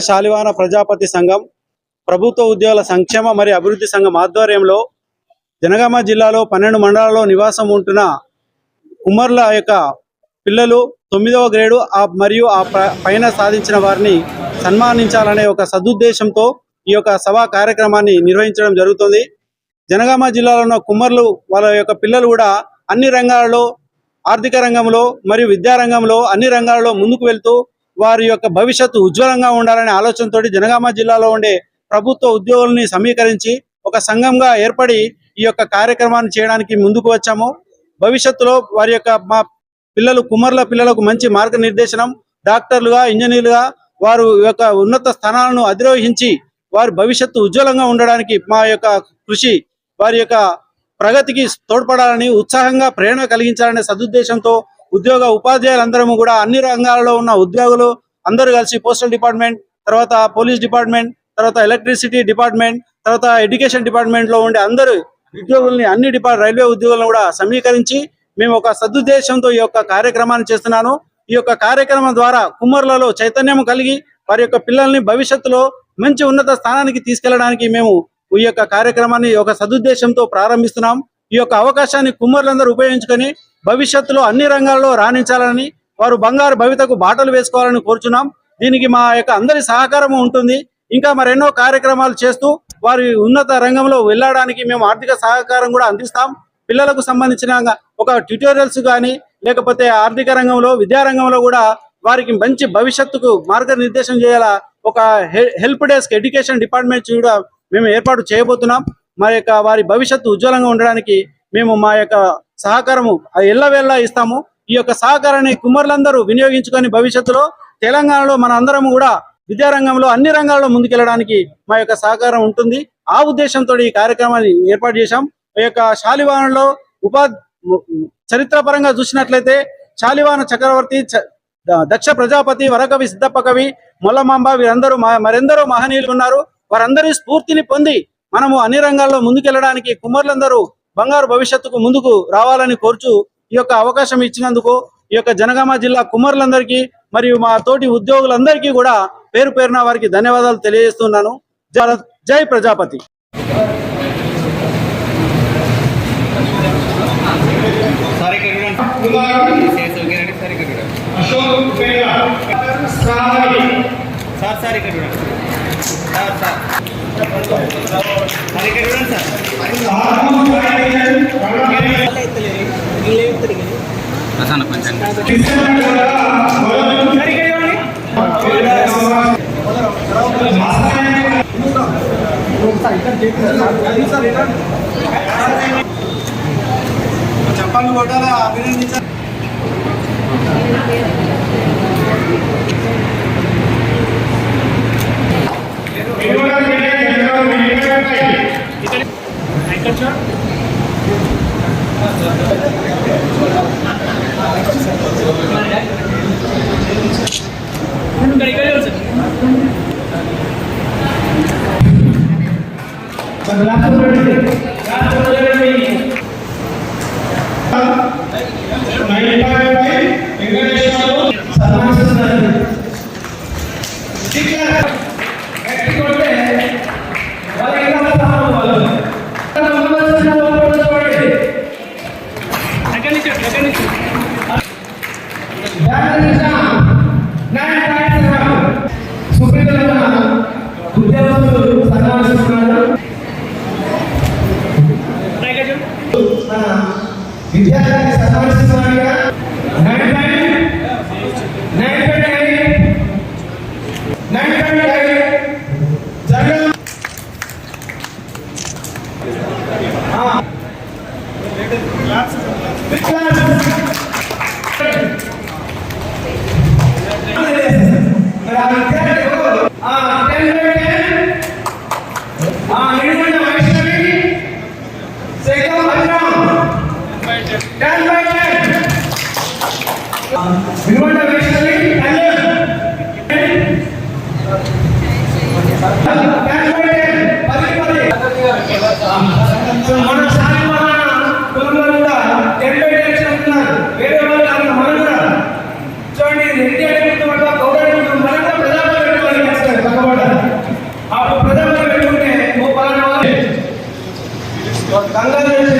శాలివాన ప్రజాపతి సంఘం ప్రభుత్వ ఉద్యోగుల సంక్షేమ మరియు అభివృద్ధి సంఘం ఆధ్వర్యంలో జనగామ జిల్లాలో 12 మండలాల్లో నివాసం ఉంటున్న కుమ్మర్ల యొక్క పిల్లలు 9వ గ్రేడు మరియు పైన సాధించిన వారిని సన్మానించాలనే ఒక సదుద్దేశంతో ఈ యొక్క సభా కార్యక్రమాన్ని నిర్వహించడం జరుగుతుంది. జనగామ జిల్లాలో ఉన్న కుమ్మర్లు వాళ్ళ యొక్క పిల్లలు కూడా అన్ని రంగాలలో, ఆర్థిక రంగంలో మరియు విద్యారంగంలో అన్ని రంగాలలో ముందుకు వెళ్తూ వారి యొక్క భవిష్యత్తు ఉజ్వలంగా ఉండాలనే ఆలోచనతో జనగామ జిల్లాలో ఉండే ప్రభుత్వ ఉద్యోగుల్ని సమీకరించి ఒక సంఘంగా ఏర్పడి ఈ యొక్క కార్యక్రమాన్ని చేయడానికి ముందుకు వచ్చాము. భవిష్యత్తులో వారి యొక్క మా పిల్లలు కుమ్మర్ల పిల్లలకు మంచి మార్గనిర్దేశనం, డాక్టర్లుగా, ఇంజనీర్లుగా వారు యొక్క ఉన్నత స్థానాలను అధిరోహించి వారి భవిష్యత్తు ఉజ్వలంగా ఉండడానికి మా యొక్క కృషి వారి యొక్క ప్రగతికి తోడ్పడాలని, ఉత్సాహంగా ప్రేరణ కలిగించాలనే సదుద్దేశంతో ఉద్యోగ ఉపాధ్యాయులందరము కూడా అన్ని రంగాలలో ఉన్న ఉద్యోగులు అందరూ కలిసి పోస్టల్ డిపార్ట్మెంట్, తర్వాత పోలీస్ డిపార్ట్మెంట్, తర్వాత ఎలక్ట్రిసిటీ డిపార్ట్మెంట్, తర్వాత ఎడ్యుకేషన్ డిపార్ట్మెంట్లో ఉండే అందరూ ఉద్యోగుల్ని అన్ని రైల్వే ఉద్యోగులను కూడా సమీకరించి మేము ఒక సదుద్దేశంతో ఈ యొక్క కార్యక్రమాన్ని చేస్తున్నాను. ఈ యొక్క కార్యక్రమం ద్వారా కుమ్మర్లలో చైతన్యం కలిగి వారి యొక్క పిల్లల్ని భవిష్యత్తులో మంచి ఉన్నత స్థానానికి తీసుకెళ్లడానికి మేము ఈ యొక్క కార్యక్రమాన్ని ఒక సదుద్దేశంతో ప్రారంభిస్తున్నాం. ఈ యొక్క అవకాశాన్ని కుమ్మర్లందరూ ఉపయోగించుకొని భవిష్యత్తులో అన్ని రంగాల్లో రాణించాలని, వారు బంగారు భవితకు బాటలు వేసుకోవాలని కోరుచున్నాం. దీనికి మా యొక్క అందరి సహకారం ఉంటుంది. ఇంకా మరెన్నో కార్యక్రమాలు చేస్తూ వారి ఉన్నత రంగంలో వెళ్ళడానికి మేము ఆర్థిక సహకారం కూడా అందిస్తాం. పిల్లలకు సంబంధించిన ఒక ట్యూటోరియల్స్ కానీ, లేకపోతే ఆర్థిక రంగంలో, విద్యారంగంలో కూడా వారికి మంచి భవిష్యత్తుకు మార్గనిర్దేశం చేయాలా ఒక హెల్ప్ డెస్క్ ఎడ్యుకేషన్ డిపార్ట్మెంట్ కూడా మేము ఏర్పాటు చేయబోతున్నాం. మా యొక్క వారి భవిష్యత్తు ఉజ్వలంగా ఉండడానికి మేము మా యొక్క సహకారము ఎల్లవేళలా ఇస్తాము. ఈ యొక్క సహకారాన్ని కుమ్మర్లందరూ వినియోగించుకొని భవిష్యత్తులో తెలంగాణలో మన అందరం కూడా విద్యారంగంలో అన్ని రంగాల్లో ముందుకెళ్ళడానికి మా యొక్క సహకారం ఉంటుంది. ఆ ఉద్దేశంతో ఈ కార్యక్రమాన్ని ఏర్పాటు చేశాం. ఈ యొక్క శాలివానలో చరిత్రపరంగా చూసినట్లయితే శాలివాన చక్రవర్తి, దక్ష ప్రజాపతి, వరకవి, సిద్ధప్ప కవి, మొల్లమాంబ వీరందరూ మరెందరో మహనీయులు ఉన్నారు. వారందరి స్ఫూర్తిని పొంది మనము అన్ని రంగాల్లో ముందుకెళ్ళడానికి కుమ్మర్లందరూ బంగారు భవిష్యత్తుకు ముందుకు రావాలని కోరుచు ఈ యొక్క అవకాశం ఇచ్చినందుకు ఈ యొక్క జనగామ జిల్లా కుమ్మర్లందరికీ మరియు మా తోటి ఉద్యోగులందరికీ కూడా పేరు పేరున వారికి ధన్యవాదాలు తెలియజేస్తున్నాను. జై ప్రజాపతి. చెప్పండి కొట్టాలా అభినందించాలి. విద్యార్థి సన్మానిస్తున్నారుగా మన సాయి మహా కూడా 10 బై 10 ఉన్నారు. Congratulations.